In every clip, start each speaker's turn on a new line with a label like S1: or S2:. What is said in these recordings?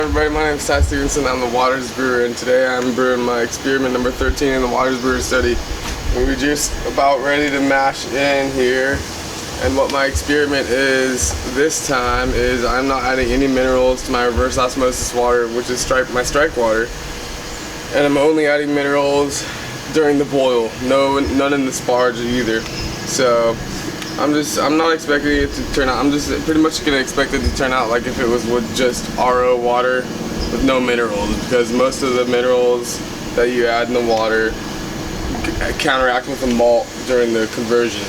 S1: Everybody, my name is Ty Stevenson. I'm the Waters Brewer, and today I'm brewing my experiment number 13 in the Waters Brewer study. We're just about ready to mash in here, and what my experiment is this time is I'm not adding any minerals to my reverse osmosis water, which is my strike water, and I'm only adding minerals during the boil. None in the sparge either. So I'm not expecting it to turn out. I'm just pretty much gonna expect it to turn out like if it was with just RO water with no minerals, because most of the minerals that you add in the water counteract with the malt during the conversion,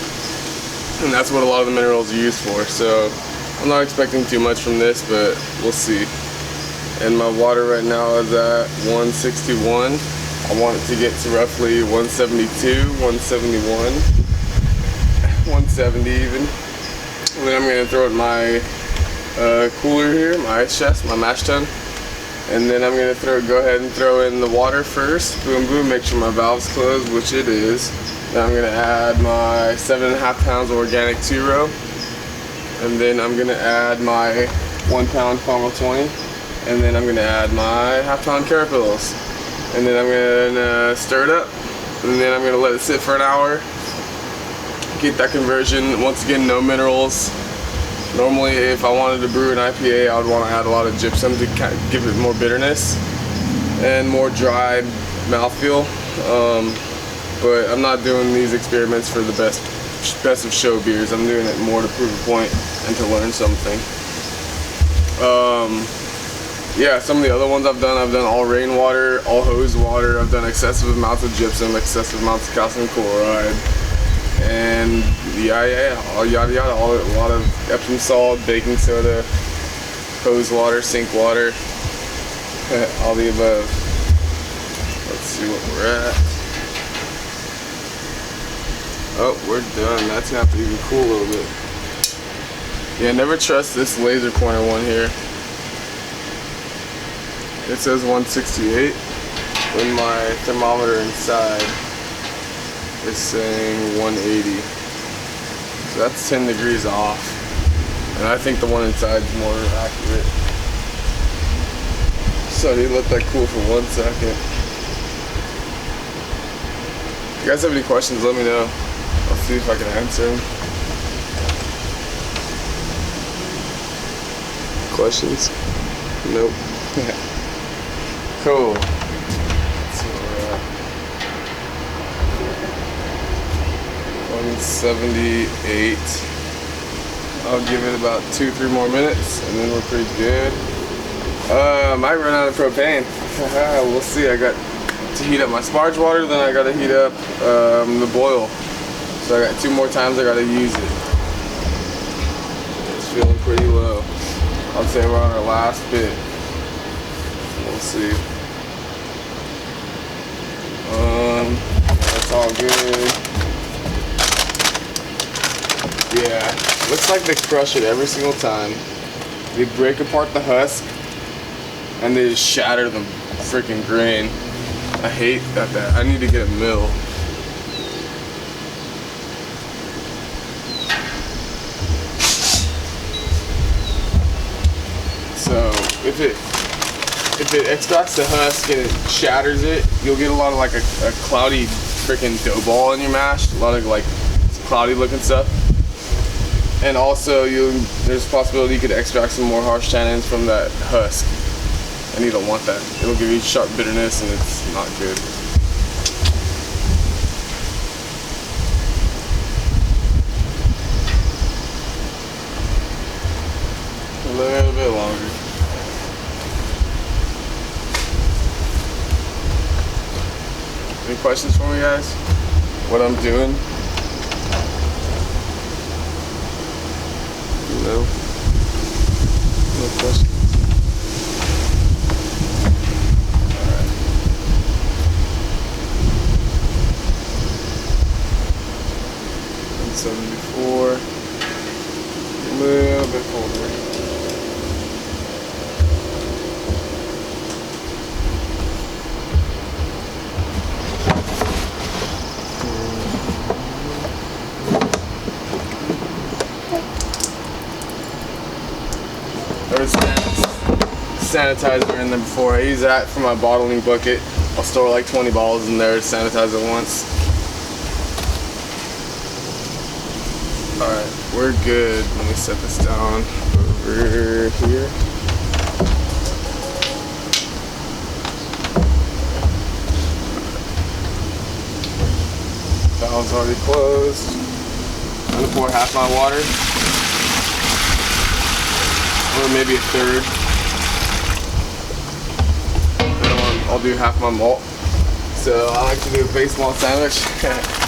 S1: and that's what a lot of the minerals are used for. So I'm not expecting too much from this, but we'll see. And my water right now is at 161. I want it to get to roughly 172, 171, 170 even. And then I'm going to throw it in my cooler here, my ice chest, my mash tun. And then I'm going to go ahead and throw in the water first. Boom, boom, make sure my valve's closed, which it is. Then I'm going to add my 7.5 pounds of organic 2-row. And then I'm going to add my 1 pound caramel 20. And then I'm going to add my ½ pound carapils. And then I'm going to stir it up. And then I'm going to let it sit for an hour. Get that conversion. Once again, no minerals. Normally, if I wanted to brew an IPA, I would want to add a lot of gypsum to kind of give it more bitterness and more dry mouthfeel. But I'm not doing these experiments for the best of show beers. I'm doing it more to prove a point and to learn something. Yeah, some of the other ones I've done all rainwater, all hose water. I've done excessive amounts of gypsum, excessive amounts of calcium chloride, and all yada yada, a lot of Epsom salt, baking soda, hose water, sink water, all the above. Let's see what we're at. Oh, we're done. That's gonna have to even cool a little bit. Yeah, never trust this laser pointer one here. It says 168 when my thermometer inside is saying 180. So that's 10 degrees off. And I think the one inside is more accurate. So I need to let that cool for 1 second. If you guys have any questions, let me know. I'll see if I can answer them. Questions? Nope. Cool. So we're at 178. I'll give it about 2-3 more minutes and then we're pretty good. Might run out of propane. We'll see. I got to heat up my sparge water, then I got to heat up the boil. So I got 2 more times I got to use it. It's feeling pretty low. I'd say we're on our last bit. We'll see. That's all good. Yeah, looks like they crush it every single time. They break apart the husk and they just shatter the freaking grain. I hate that. I need to get a mill. So if it extracts the husk and it shatters it, you'll get a lot of like a cloudy freaking dough ball in your mash. A lot of like cloudy looking stuff. And also there's a possibility you could extract some more harsh tannins from that husk. And you don't want that. It'll give you sharp bitterness and it's not good. A little bit longer. Any questions for me, guys? What I'm doing? No? No questions? Alright. 174. A little bit colder. Understand. sanitizer in there before. I use that for my bottling bucket. I'll store like 20 bottles in there to sanitize it once. Alright, we're good. Let me set this down over here. Valve's already closed. I'm gonna pour half my water, or maybe a third. Then I'll do half my malt. So I like to do a base malt sandwich,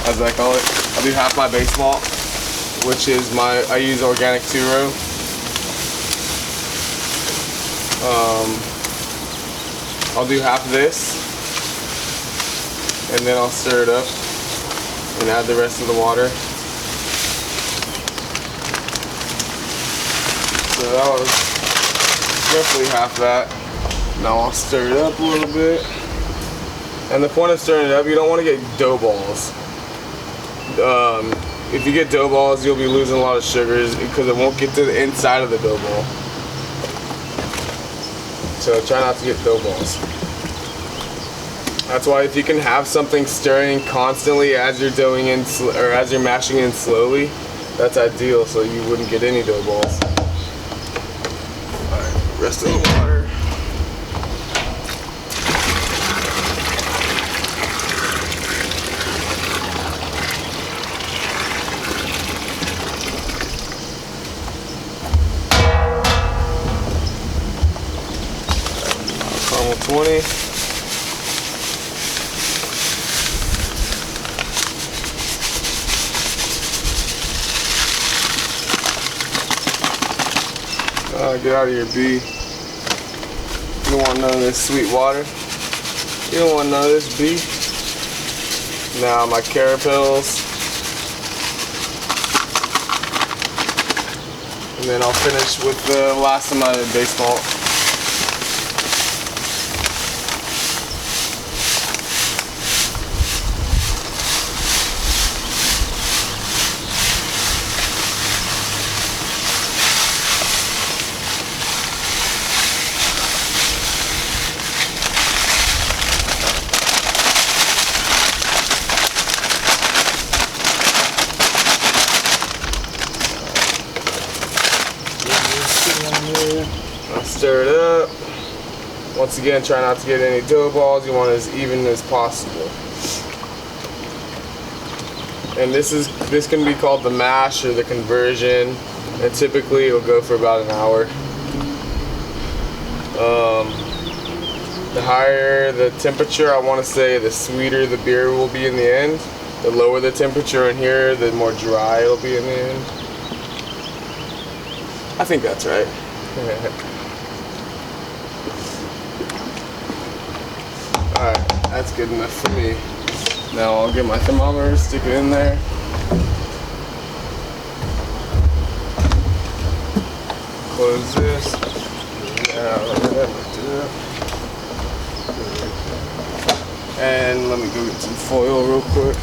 S1: as I call it. I'll do half my base malt, which is I use organic 2-row. I'll do half of this, and then I'll stir it up and add the rest of the water. So that was roughly half that. Now I'll stir it up a little bit. And the point of stirring it up, you don't want to get dough balls. If you get dough balls, you'll be losing a lot of sugars because it won't get to the inside of the dough ball. So try not to get dough balls. That's why if you can have something stirring constantly as you're doughing in, or as you're mashing in slowly, that's ideal, so you wouldn't get any dough balls. Alright, rest of the water. Caramel 20. Get out of here, B. You don't want none of this sweet water. You don't want none of this, B. Now my carapils. And then I'll finish with the last of my base malt. Stir it up. Once again, try not to get any dough balls. You want it as even as possible. And this can be called the mash or the conversion. And typically it'll go for about an hour. The higher the temperature, I want to say, the sweeter the beer will be in the end. The lower the temperature in here, the more dry it'll be in the end. I think that's right. Alright, that's good enough for me. Now I'll get my thermometer, stick it in there. Close this. And let me go get some foil real quick.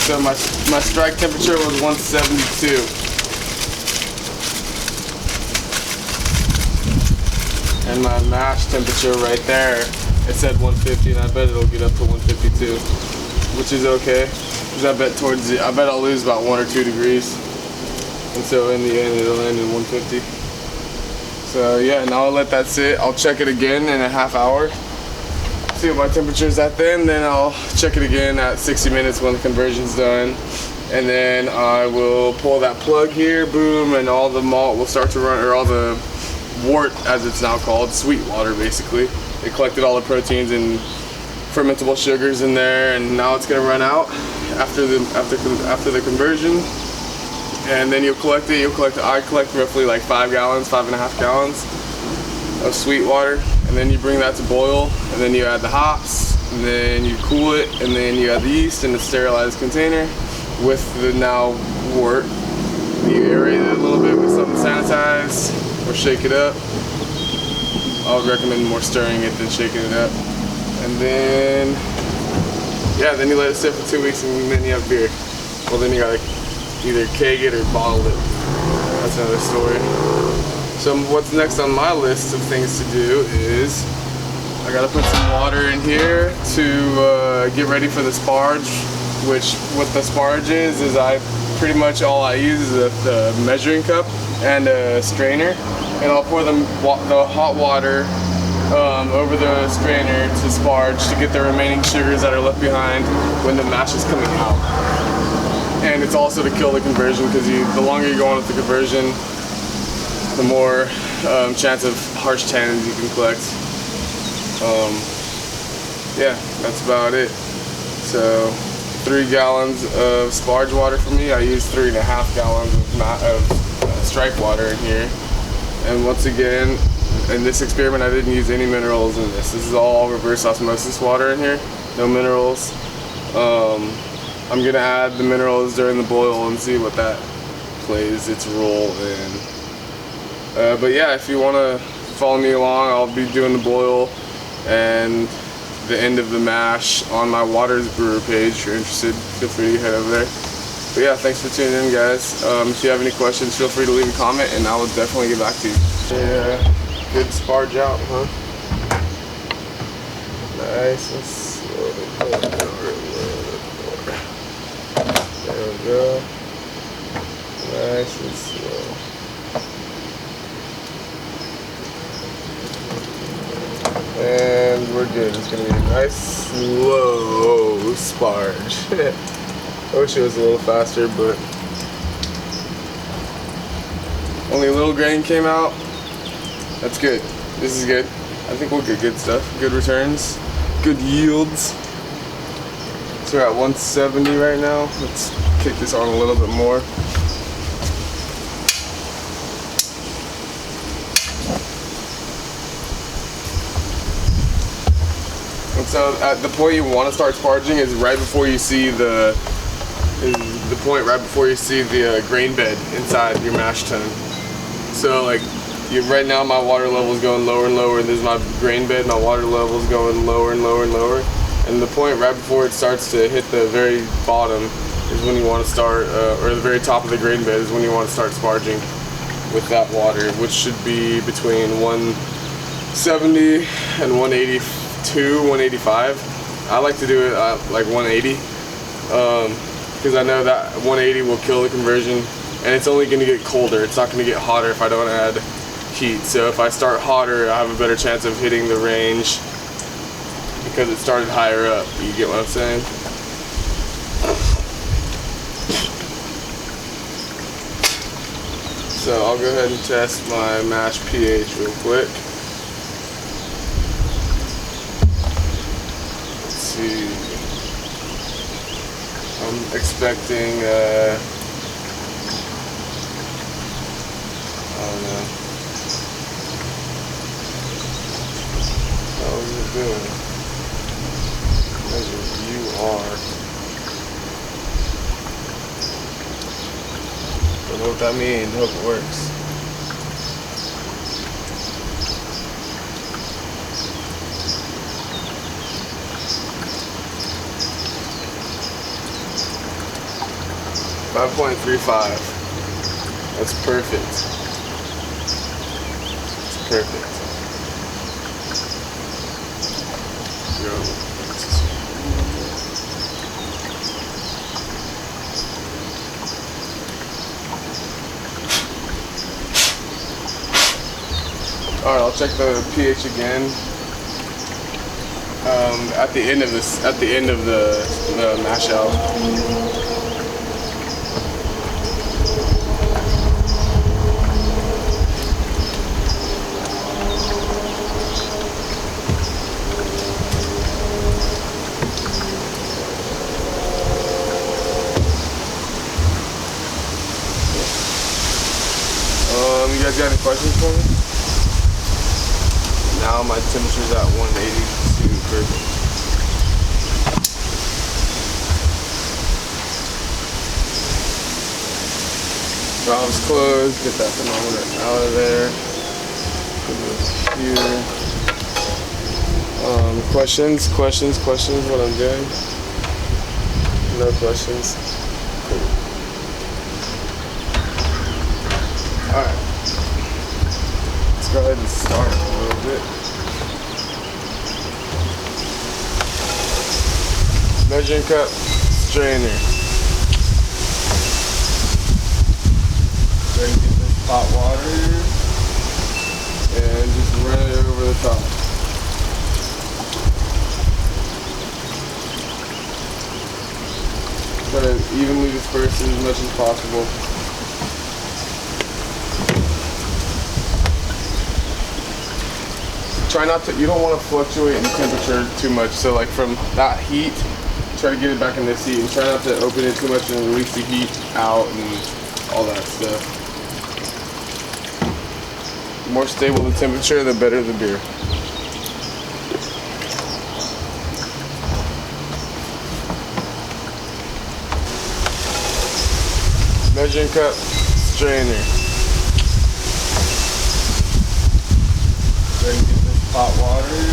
S1: So my strike temperature was 172. And my mash temperature right there, it said 150, and I bet it'll get up to 152, which is okay. Because I bet I'll lose about 1 or 2 degrees. And so in the end it'll end in 150. So yeah, now I'll let that sit. I'll check it again in a half hour. See what my temperature is at then I'll check it again at 60 minutes when the conversion's done. And then I will pull that plug here, boom, and all the malt will start to run, or all the wort, as it's now called, sweet water basically. It collected all the proteins and fermentable sugars in there, and now it's gonna run out after the conversion. And then you'll collect it. I collect roughly like 5 gallons, 5.5 gallons of sweet water. And then you bring that to boil, and then you add the hops, and then you cool it, and then you add the yeast in a sterilized container with the now wort. You aerate it a little bit with something sanitized, or shake it up. I would recommend more stirring it than shaking it up. And then yeah, then you let it sit for 2 weeks and then you have beer. Well, then you gotta either keg it or bottle it. That's another story. So what's next on my list of things to do is I gotta put some water in here to get ready for the sparge, which what the sparge is I pretty much all I use is the measuring cup and a strainer, and I'll pour the hot water over the strainer to sparge to get the remaining sugars that are left behind when the mash is coming out. And it's also to kill the conversion, because the longer you go on with the conversion, the more chance of harsh tannins you can collect. Yeah, that's about it. So 3 gallons of sparge water for me. I use 3.5 gallons of stripe water in here. And once again, in this experiment I didn't use any minerals in this. This is all reverse osmosis water in here, no minerals. I'm gonna add the minerals during the boil and see what that plays its role in. But yeah, if you want to follow me along, I'll be doing the boil and the end of the mash on my Waters Brewer page. If you're interested, feel free to head over there. But yeah, thanks for tuning in, guys. If you have any questions, feel free to leave a comment and I will definitely get back to you. Yeah, good sparge out, huh? Nice and slow. There we go. Nice and slow. And we're good. It's gonna be a nice slow sparge. I wish it was a little faster, but only a little grain came out. That's good. This is good. I think we'll get good stuff. Good returns. Good yields. So we're at 170 right now. Let's kick this on a little bit more. And so at the point you want to start sparging is right before you see the grain bed inside your mash tun. So like right now my water level is going lower and lower, and there's my grain bed, my water level is going lower and lower and lower. And the point right before it starts to hit the very bottom is when you want to start, or the very top of the grain bed is when you want to start sparging with that water, which should be between 170 and 182, 185. I like to do it at like 180, because I know that 180 will kill the conversion, and it's only going to get colder. It's not going to get hotter if I don't add heat. So if I start hotter, I have a better chance of hitting the range because it started higher up. You get what I'm saying? So I'll go ahead and test my mash pH real quick. Let's see. I'm expecting, I don't know. How is it doing? You are. Don't know what that means. Hope it works. .35. That's perfect. It's perfect. Alright, I'll check the pH again at the end of the mash out. You guys got any questions for me? Now my temperature's at 182, perfect. Valve's closed, get that thermometer out of there. Put it here. Questions, what I'm doing? No questions? Cool. Alright. Let's go ahead and start a little bit. Measuring cup, strainer. Try to get this hot water and just run it over the top. Try to evenly disperse it as much as possible. Try not to, you don't want to fluctuate in temperature too much, so like from that heat, try to get it back in this heat and try not to open it too much and release the heat out and all that stuff. The more stable the temperature, the better the beer. Measuring cup, strainer. Try to get this hot water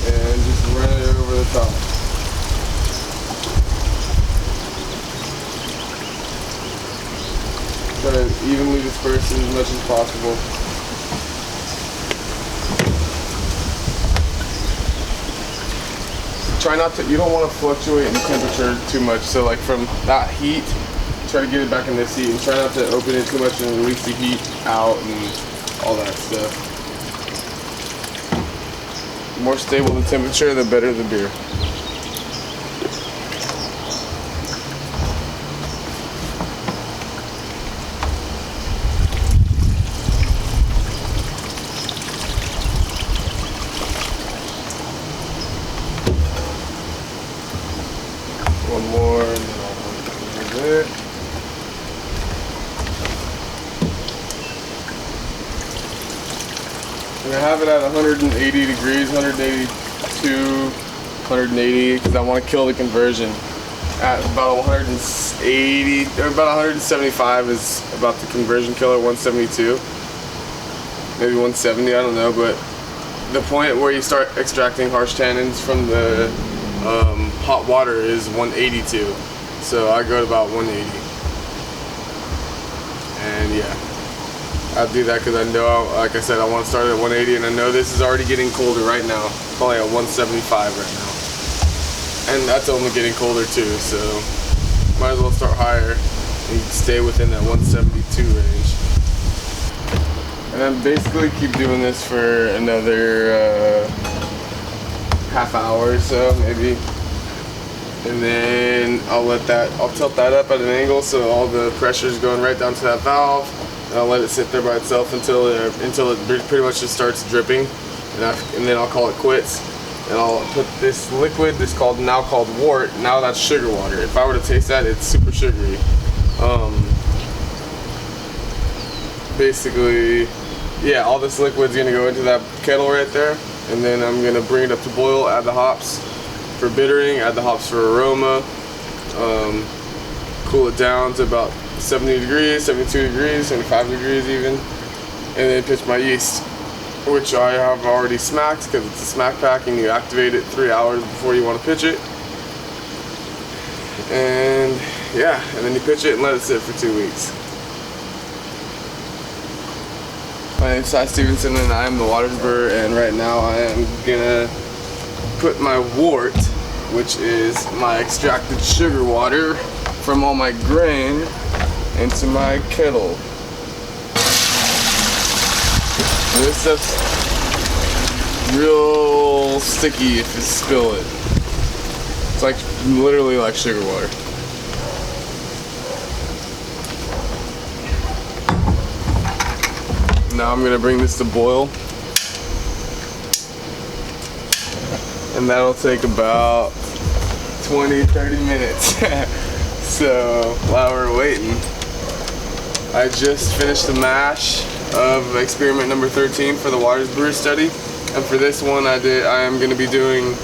S1: and just run it over the top. Try to evenly disperse it as much as possible. Try not to, you don't want to fluctuate in temperature too much, so like from that heat, try to get it back in this heat and try not to open it too much and release the heat out and all that stuff. The more stable the temperature, the better the beer. One more and then I'll work a little bit. I'm gonna have it at 180 degrees, 182, 180, because I want to kill the conversion. At about 180, or about 175 is about the conversion killer, 172. Maybe 170, I don't know, but the point where you start extracting harsh tannins from the hot water is 182. So I go to about 180. And yeah. I'll do that because I know, like I said, I want to start at 180 and I know this is already getting colder right now. Probably at 175 right now. And that's only getting colder too, so might as well start higher and stay within that 172 range. And then basically keep doing this for another half hour or so, maybe. And then I'll tilt that up at an angle so all the pressure is going right down to that valve. And I'll let it sit there by itself until it pretty much just starts dripping, and then I'll call it quits. And I'll put this liquid, now called wort. Now that's sugar water. If I were to taste that, it's super sugary. Basically, yeah, all this liquid's gonna go into that kettle right there, and then I'm gonna bring it up to boil. Add the hops for bittering, add the hops for aroma. Cool it down to about 70 degrees, 72 degrees, 75 degrees even, and then pitch my yeast, which I have already smacked because it's a smack pack and you activate it 3 hours before you want to pitch it. And yeah, and then you pitch it and let it sit for 2 weeks. My name's Ty Stevenson and I am the Waters Brewer, and right now I am gonna put my wort, which is my extracted sugar water from all my grain, into my kettle. This stuff's real sticky if you spill it. It's like literally like sugar water. Now I'm gonna bring this to boil, and that'll take about 20-30 minutes. So while we're waiting, I just finished the mash of experiment number 13 for the Waters Brewer study, and for this one I am going to be doing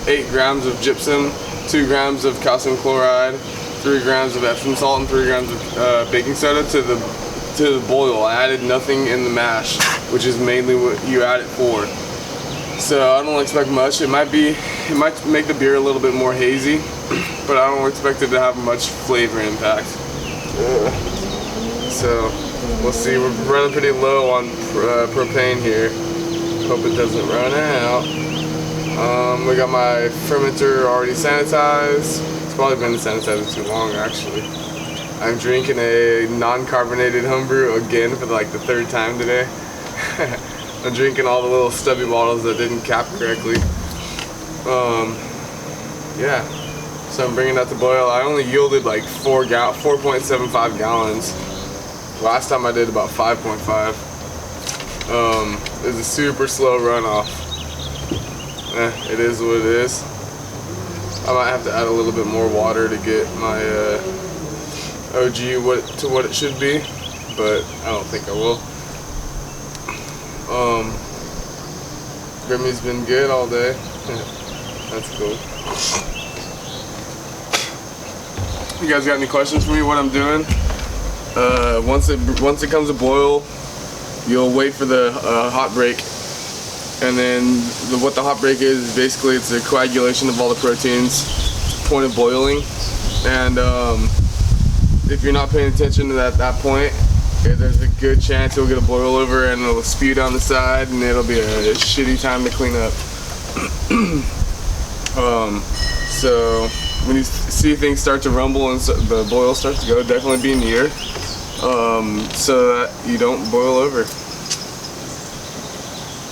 S1: 8 grams of gypsum, 2 grams of calcium chloride, 3 grams of Epsom salt, and 3 grams of baking soda to the boil. I added nothing in the mash, which is mainly what you add it for. So I don't expect much. It might make the beer a little bit more hazy, but I don't expect it to have much flavor impact. So we'll see. We're running pretty low on propane here. Hope it doesn't run out. We got my fermenter already sanitized. It's probably been sanitized too long, actually. I'm drinking a non-carbonated homebrew again for like the 3rd time today. I'm drinking all the little stubby bottles that didn't cap correctly. Yeah. So I'm bringing that to boil. I only yielded like 4.75 gallons. Last time I did about 5.5. It was a super slow runoff. It is what it is. I might have to add a little bit more water to get my OG to what it should be, but I don't think I will. Grimmy's been good all day. That's cool. You guys got any questions for me? What I'm doing? Once it comes to boil, you'll wait for the hot break, and then what the hot break is basically it's a coagulation of all the proteins, point of boiling, and if you're not paying attention to that point, there's a good chance you'll get a boil over and it'll spew down the side, and it'll be a shitty time to clean up. So when you see things start to rumble and the boil starts to go, definitely be near, so that you don't boil over.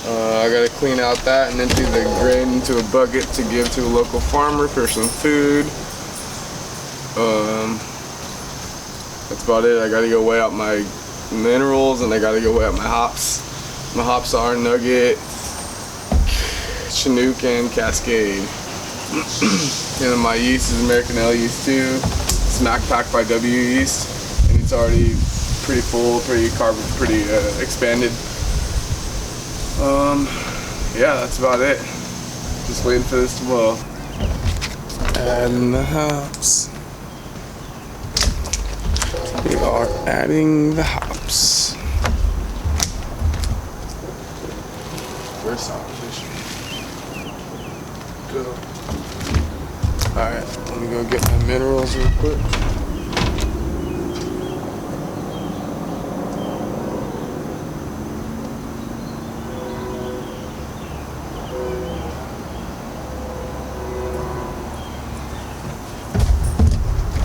S1: I gotta clean out that and empty the grain into a bucket to give to a local farmer for some food. That's about it. I gotta go weigh out my minerals and I gotta go weigh out my hops. My hops are Nugget, Chinook, and Cascade. And my yeast is American Ale yeast too. It's Mac Pack by W Yeast, and it's already pretty full, pretty expanded. Yeah, that's about it. Just waiting for this to boil. Adding the hops. We are adding the hops. First opposition. Go. Alright, let me go get my minerals real quick.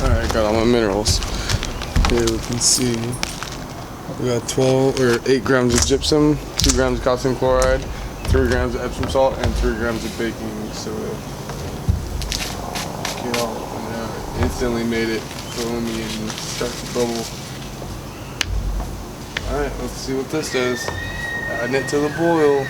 S1: Alright, got all my minerals. Here we can see we got 8 grams of gypsum, 2 grams of calcium chloride, 3 grams of Epsom salt, and 3 grams of baking soda. Get all of them out. Instantly made it foamy and start to bubble. Alright, let's see what this does. Adding it to the boil.